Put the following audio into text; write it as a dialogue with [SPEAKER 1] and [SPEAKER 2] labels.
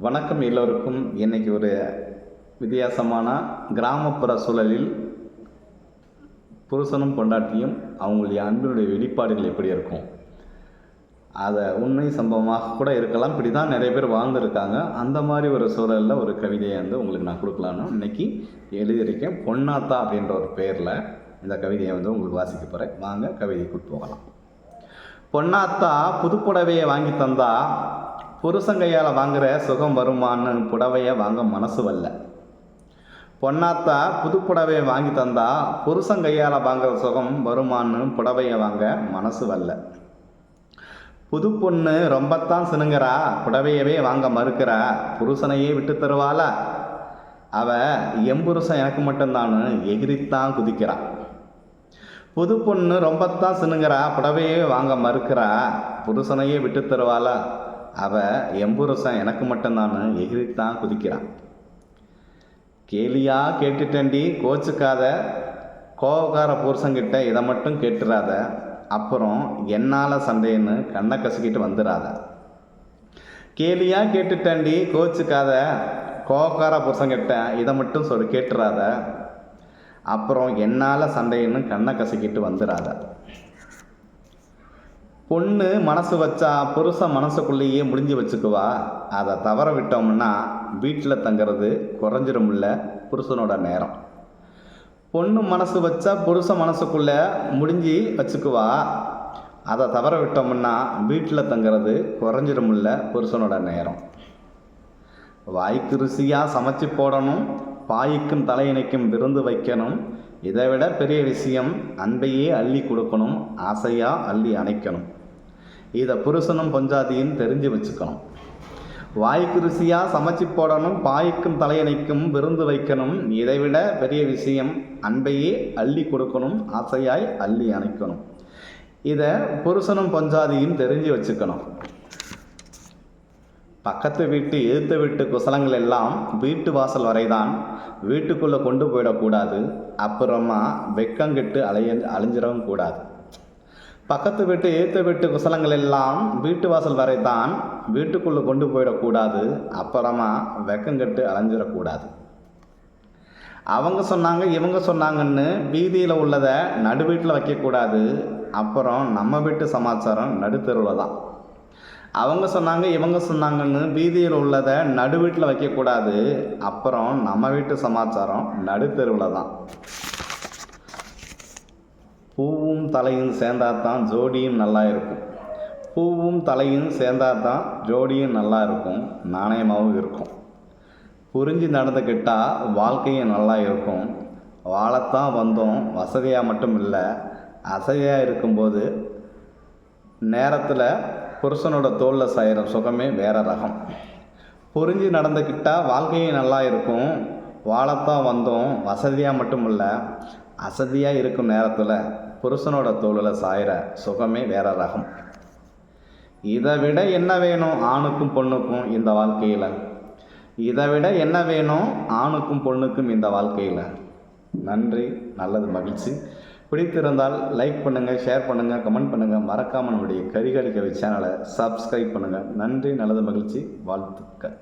[SPEAKER 1] வணக்கம் எல்லோருக்கும். இன்றைக்கி ஒரு வித்தியாசமான கிராமப்புற சூழலில் புருஷனும் பொண்டாட்டியும் அவங்களுடைய அன்பினுடைய வெளிப்பாடுகள் எப்படி இருக்கும், அதை உண்மை சம்பவமாக கூட இருக்கலாம். இப்படி தான் நிறைய பேர் வாழ்ந்துருக்காங்க. அந்த மாதிரி ஒரு சூழலில் ஒரு கவிதையை உங்களுக்கு நான் கொடுக்கலான்னு இன்றைக்கி எழுதியிருக்கேன். பொன்னாத்தா அப்படின்ற ஒரு பேரில் இந்த கவிதையை உங்களுக்கு வாசிக்க போகிறேன். வாங்க கவிதைக்குள் போகலாம். பொன்னாத்தா புதுப்புடவையை வாங்கி தந்தா புருஷங்கையால் வாங்குகிற சுகம் வருமானு புடவையை வாங்க மனசு வரல. பொன்னாத்தா புதுப்புடவையை வாங்கி தந்தா புருஷங்கையால் வாங்குகிற சுகம் வருமானு புடவையை வாங்க மனசு வரல. புது பொண்ணு ரொம்பத்தான் சினுங்கிறா, புடவையவே வாங்க மறுக்கிறா, புருஷனையே விட்டு தருவாளா, அவ எம்புருஷன் எனக்கு மட்டும்தான்னு எகிரித்தான் குதிக்கிறா. புது பொண்ணு ரொம்பத்தான் சினுங்கிறா, புடவையே வாங்க மறுக்கிறா, புருஷனையே விட்டு தருவாளா, அவ எம்புருஷன் எனக்கு மட்டும்தான்னு எகிரித்தான் குதிக்கிறான். கேலியா கேட்டுட்டண்டி, கோச்சுக்காத, கோவக்கார புருஷங்கிட்ட இதை மட்டும் கேட்டுறாத, அப்புறம் என்னால் சண்டைன்னு கண்ணை கசிக்கிட்டு வந்துடாத. கேலியா கேட்டுட்டண்டி, கோச்சுக்காத, கோவக்கார புருஷங்கிட்ட இதை மட்டும் கேட்டுறாத, அப்புறம் என்னால் சண்டைன்னு கண்ணை கசிக்கிட்டு வந்துடாத. பொண்ணு மனசு வச்சா புருஷன் மனசுக்குள்ளேயே முடிஞ்சு வச்சுக்குவா, அதை தவற விட்டோம்னா வீட்டில் தங்கிறது குறைஞ்சிருமில்ல புருஷனோட நேரம். பொண்ணு மனசு வச்சா புருஷன் மனசுக்குள்ளே முடிஞ்சு வச்சுக்குவா, அதை தவற விட்டோம்னா வீட்டில் தங்கிறது குறைஞ்சிருமில்ல புருஷனோட நேரம். வாய்க்கு ருசியாக சமைச்சு போடணும், பாய்க்கும் தலையினைக்கும் விருந்து வைக்கணும், இதை விட பெரிய விஷயம் அன்பையே அள்ளி கொடுக்கணும், ஆசையாக அள்ளி அணைக்கணும். இதை புருஷனும் பொஞ்சாதியும் தெரிஞ்சு வச்சுக்கணும். வாய்க்கு ருசியாக சமைச்சு போடணும், பாய்க்கும் தலையணைக்கும் விருந்து வைக்கணும், இதை விட பெரிய விஷயம் அன்பையே அள்ளி கொடுக்கணும், ஆசையாய் அள்ளி அணைக்கணும். இதை புருஷனும் பொஞ்சாதியும் தெரிஞ்சு வச்சுக்கணும். பக்கத்து வீட்டு எதிர்த்த வீட்டு குசலங்கள் எல்லாம் வீட்டு வாசல் வரைதான், வீட்டுக்குள்ளே கொண்டு போயிடக்கூடாது, அப்புறமா வெக்கங்கெட்டு அழிஞ்சிடவும் கூடாது. பக்கத்து வீட்டு எதிர்த்த வீட்டு குசலங்கள் எல்லாம் வீட்டு வாசல் வரை தான், வீட்டுக்குள்ளே கொண்டு போயிடக்கூடாது, அப்புறமா வெக்கங்கெட்டு அலைஞ்சிடக்கூடாது. அவங்க சொன்னாங்க இவங்க சொன்னாங்கன்னு வீதியில் உள்ளதை நடு வீட்டில் வைக்கக்கூடாது, அப்புறம் நம்ம வீட்டு சமாச்சாரம் நடுத்தெருவில் தான். அவங்க சொன்னாங்க இவங்க சொன்னாங்கன்னு வீதியில் உள்ளதை நடு வீட்டில் வைக்கக்கூடாது, அப்புறம் நம்ம வீட்டு சமாச்சாரம் நடுத்தெருவில் தான். பூவும் தலையும் சேர்ந்தாதான் ஜோடியும் நல்லா இருக்கும், பூவும் தலையும் சேர்ந்தாதான் ஜோடியும் நல்லா இருக்கும், நாணயமாகவும் இருக்கும். புரிஞ்சு நடந்துக்கிட்டால் வாழ்க்கையும் நல்லா இருக்கும். வாழத்தான் வந்தோம், வசதியாக மட்டும் இல்லை, அசதியாக இருக்கும்போது நேரத்தில் புருஷனோட தோளில் சாயிற சுகமே வேற ரகம். புரிஞ்சு நடந்துக்கிட்டால் வாழ்க்கையும் நல்லா இருக்கும். வாழத்தான் வந்தோம், வசதியாக மட்டும் இல்லை, அசதியாக இருக்கும் நேரத்தில் புருஷனோட தோளில் சாயிற சுகமே வேற ரகம். இதை விட என்ன வேணும் ஆணுக்கும் பொண்ணுக்கும் இந்த வாழ்க்கையில்? இதை விட என்ன வேணும் ஆணுக்கும் பொண்ணுக்கும் இந்த வாழ்க்கையில்? நன்றி, நல்லது, மகிழ்ச்சி. பிடித்திருந்தால் லைக் பண்ணுங்கள், ஷேர் பண்ணுங்கள், கமெண்ட் பண்ணுங்கள். மறக்காமல் நம்முடைய கரிகாலி கவி சேனலை சப்ஸ்கிரைப் பண்ணுங்கள். நன்றி, நல்லது, மகிழ்ச்சி, வாழ்த்துக்கள்.